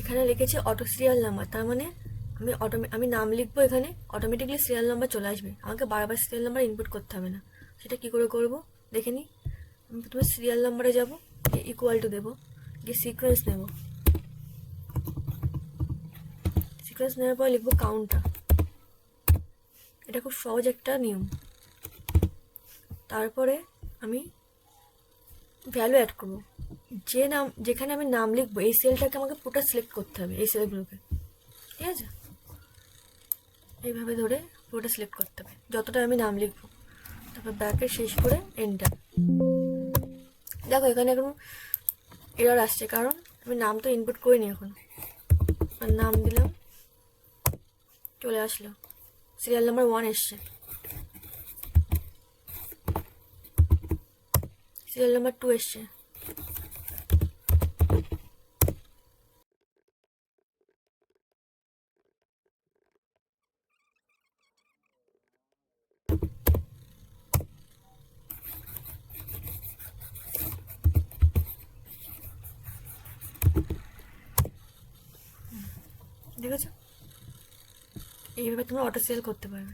এখানে লিখেছে auto serial number, তার মানে আমি নাম লিখবো, এখানে অটোমেটিকলি সিরিয়াল নাম্বার চলে আসবে, আমাকে বারবার সিরিয়াল নাম্বার ইনপুট করতে হবে না। সেটা কী করে করবো দেখে নিই। আমি প্রথমে সিরিয়াল নাম্বারে যাবো, ইকুয়াল টু দেবো, গিয়ে সিকোয়েন্স নেব, সিকোয়েন্স নেওয়ার পর লিখবো কাউন্টার। এটা খুব সহজ একটা নিয়ম। তারপরে আমি ভ্যালু অ্যাড করবো, যেখানে আমি নাম লিখবো এই সেলটাকে আমাকে পুরোটা সিলেক্ট করতে হবে, এই সেলগুলোকে, ঠিক আছে। এইভাবে ধরে পুরোটা সিলেক্ট করতে হবে যতটা আমি নাম লিখবো, তারপর ব্র্যাকেট শেষ করে এন্টার। দেখো এখানে এখন এরর আসছে, কারণ আমি নাম তো ইনপুট করিনি এখন। আর নাম দিলাম, চলে আসলো, সিরিয়াল নাম্বার 1 এসছে, সিরিয়াল নাম্বার 2 এসছে। দেখেছো, এইভাবে তোমরা অটো সেল করতে পারবে।